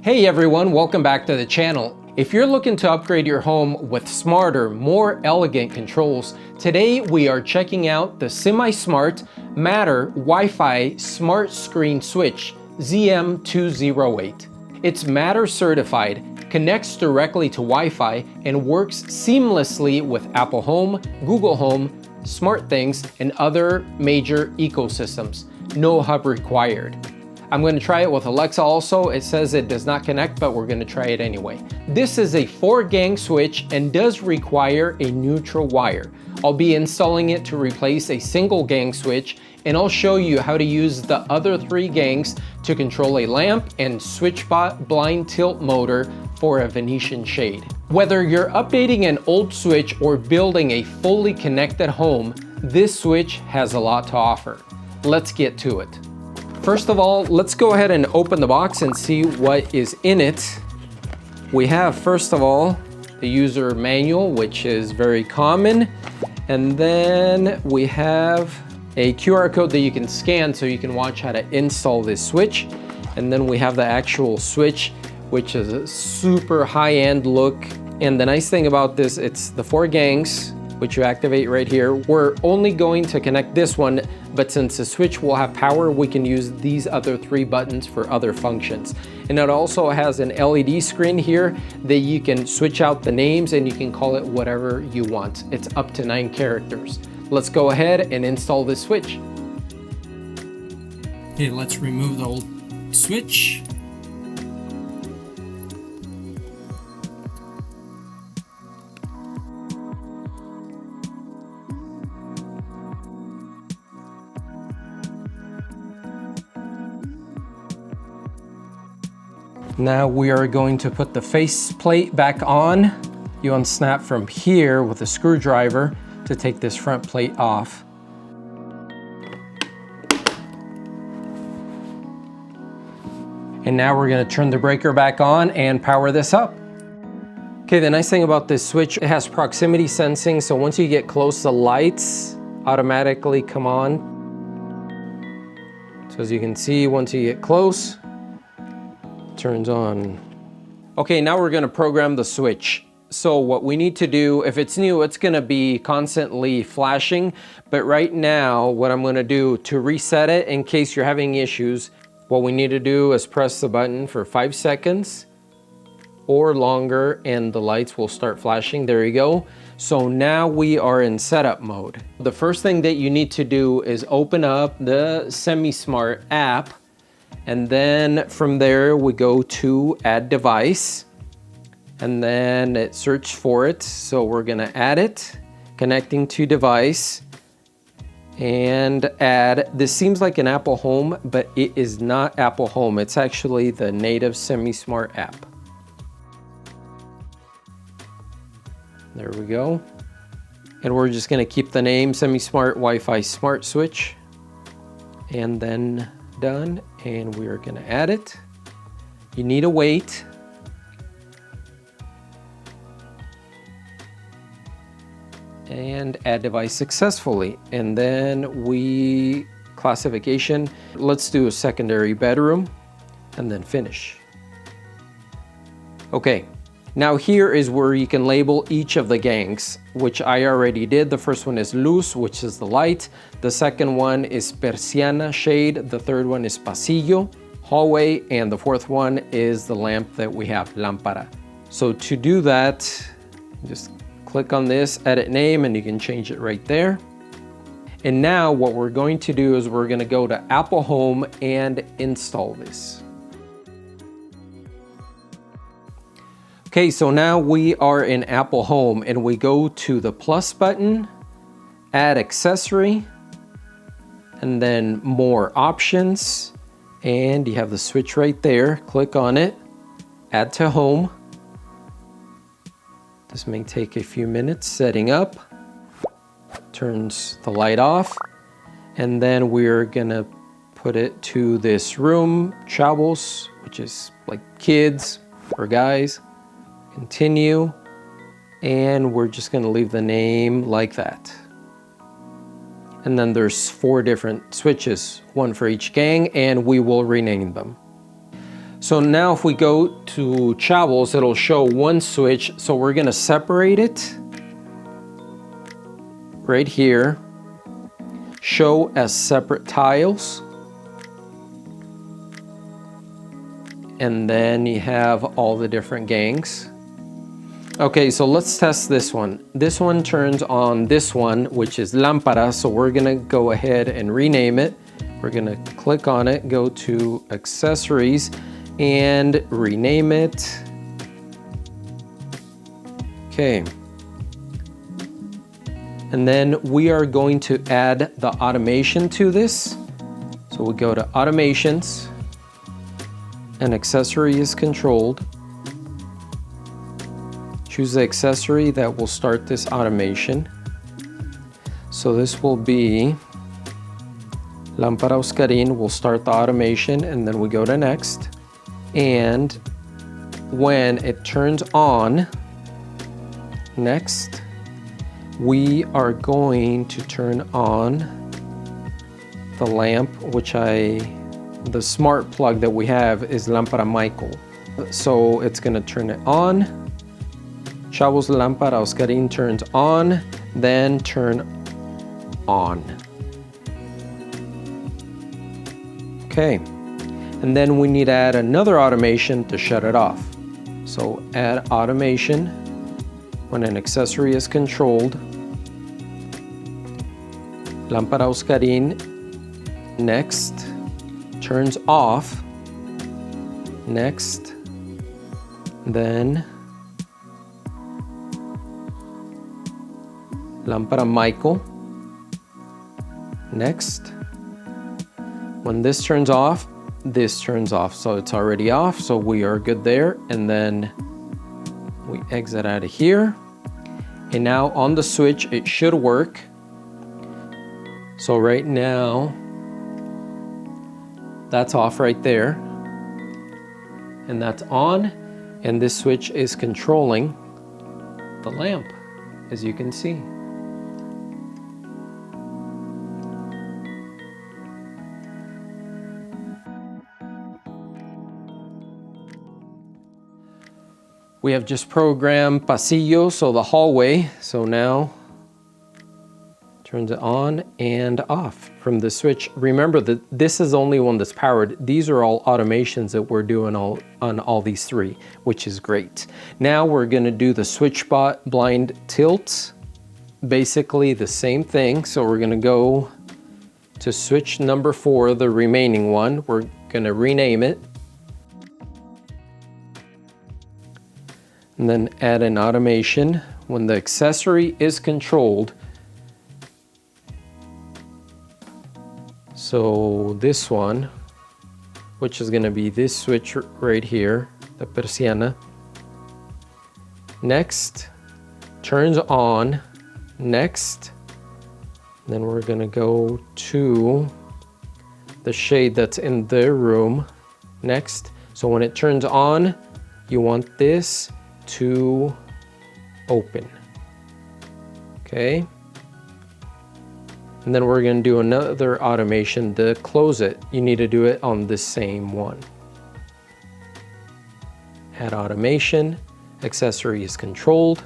Hey everyone, welcome back to the channel. If you're looking to upgrade your home with smarter, more elegant controls, today we are checking out the Zemismart Matter Wi-Fi Smart Screen Switch ZM208. It's Matter certified, connects directly to Wi-Fi, and works seamlessly with Apple Home, Google Home, SmartThings, and other major ecosystems. No hub required. I'm going to try it with Alexa also. It says it does not connect, but we're going to try it anyway. This is a 4-gang switch and does require a neutral wire. I'll be installing it to replace a single gang switch, and I'll show you how to use the other 3 gangs to control a lamp and switch blind tilt motor for a Venetian shade. Whether you're updating an old switch or building a fully connected home, this switch has a lot to offer. Let's get to it. First of all, let's go ahead and open the box and see what is in it. We have, first of all, the user manual, which is very common. And then we have a QR code that you can scan so you can watch how to install this switch. And then we have the actual switch, which is a super high-end look. And the nice thing about this, it's the 4 gangs, which you activate right here. We're only going to connect this one, but since the switch will have power, we can use these other 3 buttons for other functions. And it also has an LED screen here that you can switch out the names and you can call it whatever you want. It's up to 9 characters. Let's go ahead and install this switch. Okay, let's remove the old switch. Now we are going to put the face plate back on. You unsnap from here with a screwdriver to take this front plate off. And now we're going to turn the breaker back on and power this up. Okay, the nice thing about this switch, it has proximity sensing, so once you get close, the lights automatically come on. So as you can see, once you get close, turns on. Okay, now we're going to program the switch. So what we need to do, if it's new, it's going to be constantly flashing. But right now, what I'm going to do to reset it, in case you're having issues, what we need to do is press the button for 5 seconds or longer, and the lights will start flashing. There you go. So now we are in setup mode. The first thing that you need to do is open up the Zemismart app. And then from there, we go to add device, and then it searches for it. So we're gonna add it, connecting to device, and add. This seems like an Apple Home, but it is not Apple Home. It's actually the native Zemismart app. There we go. And we're just gonna keep the name Zemismart Wi-Fi Smart Switch, and then done, and we're going to add it. You need to wait. And add device successfully. And then we classification. Let's do a secondary bedroom and then finish. Okay. Now here is where you can label each of the gangs, which I already did. The first one is luz, which is the light. The second one is persiana, shade. The third one is pasillo, hallway. And the fourth one is the lamp that we have, lámpara. So to do that, just click on this, edit name, and you can change it right there. And now what we're going to do is we're going to go to Apple Home and install this. Okay, so now we are in Apple Home and we go to the plus button, add accessory, and then more options. And you have the switch right there. Click on it, add to home. This may take a few minutes setting up. Turns the light off. And then we're gonna put it to this room, chavos, which is like kids or guys. Continue, and we're just going to leave the name like that. And then there's 4 different switches, one for each gang, and we will rename them. So now if we go to Chavos, it'll show one switch. So we're gonna separate it right here, show as separate tiles. And then you have all the different gangs. Okay, so let's test this one. This one turns on this one, which is lámpara. So we're gonna go ahead and rename it. We're gonna click on it, go to accessories and rename it. Okay. And then we are going to add the automation to this. So we go to automations. An accessory is controlled. Choose the accessory that will start this automation. So this will be Lámpara Oscarín will start the automation, and then we go to next. And when it turns on, next, we are going to turn on the lamp, which the smart plug that we have is Lámpara Michael. So it's gonna turn it on. Chavos Lámpara Oscarín turns on, then turn on. Okay, and then we need to add another automation to shut it off. So add automation when an accessory is controlled. Lámpara Oscarín, next, turns off, next, then Lámpara Michael, next. When this turns off, this turns off. So it's already off, so we are good there. And then we exit out of here. And now on the switch, it should work. So right now, that's off right there. And that's on. And this switch is controlling the lamp, as you can see. We have just programmed pasillo, so the hallway. So now turns it on and off from the switch. Remember that this is only one that's powered. These are all automations that we're doing on all these three, which is great. Now we're gonna do the switch spot blind tilt. Basically the same thing. So we're gonna go to switch number 4, the remaining one. We're gonna rename it. And then add an automation. When the accessory is controlled, so this one, which is gonna be this switch right here, the persiana. Next, turns on, next. Then we're gonna go to the shade that's in the room, next. So when it turns on, you want this to open, okay? And then we're gonna do another automation to close it. You need to do it on the same one. Add automation, accessory is controlled.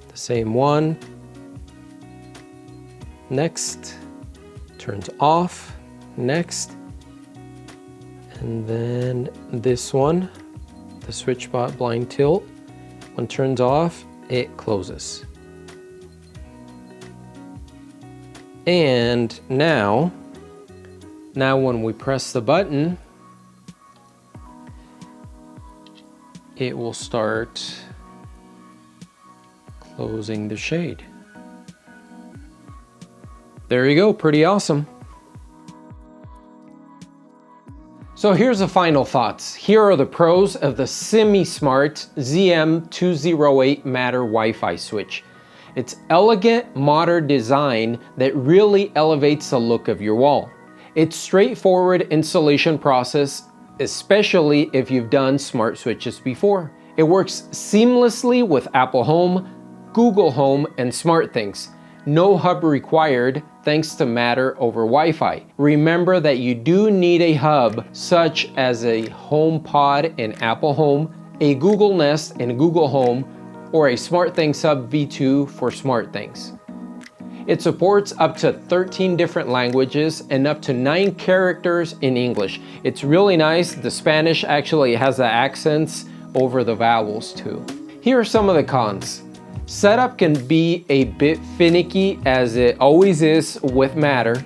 The same one. Next, turns off, next. And then this one, the switch spot blind tilt, when turns off, it closes. And now when we press the button, it will start closing the shade. There you go, pretty awesome. So here's the final thoughts. Here are the pros of the Zemismart ZM208 Matter Wi-Fi switch. It's elegant, modern design that really elevates the look of your wall. It's straightforward installation process, especially if you've done smart switches before. It works seamlessly with Apple Home, Google Home, and SmartThings. No hub required thanks to Matter over Wi-Fi. Remember that you do need a hub such as a HomePod in Apple Home, a Google Nest in Google Home, or a SmartThings Hub V2 for SmartThings. It supports up to 13 different languages and up to 9 characters in English. It's really nice. The Spanish actually has the accents over the vowels too. Here are some of the cons. Setup can be a bit finicky, as it always is with Matter.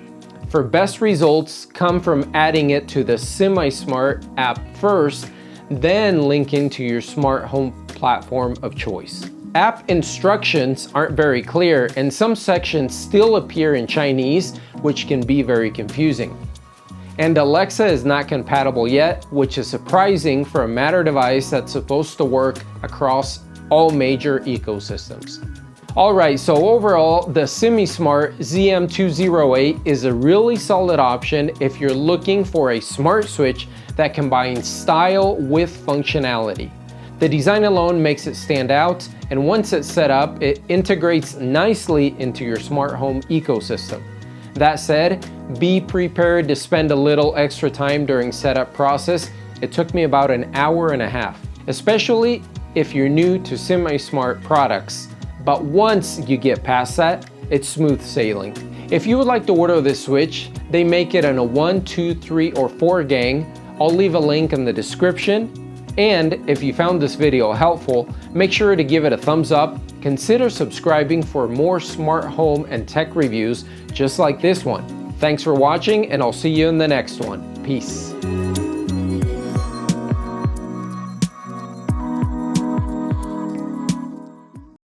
For best results, come from adding it to the Zemismart app first, then linking to your smart home platform of choice. App instructions aren't very clear, and some sections still appear in Chinese, which can be very confusing. And Alexa is not compatible yet, which is surprising for a Matter device that's supposed to work across all major ecosystems. Alright, so overall, the Zemismart ZM208 is a really solid option if you're looking for a smart switch that combines style with functionality. The design alone makes it stand out, and once it's set up, it integrates nicely into your smart home ecosystem. That said, be prepared to spend a little extra time during setup process. It took me about an hour and a half, especially if you're new to Zemismart products. But once you get past that, it's smooth sailing. If you would like to order this switch, they make it in a 1, 2, 3, or 4 gang. I'll leave a link in the description. And if you found this video helpful, make sure to give it a thumbs up. Consider subscribing for more smart home and tech reviews just like this one. Thanks for watching, and I'll see you in the next one. Peace.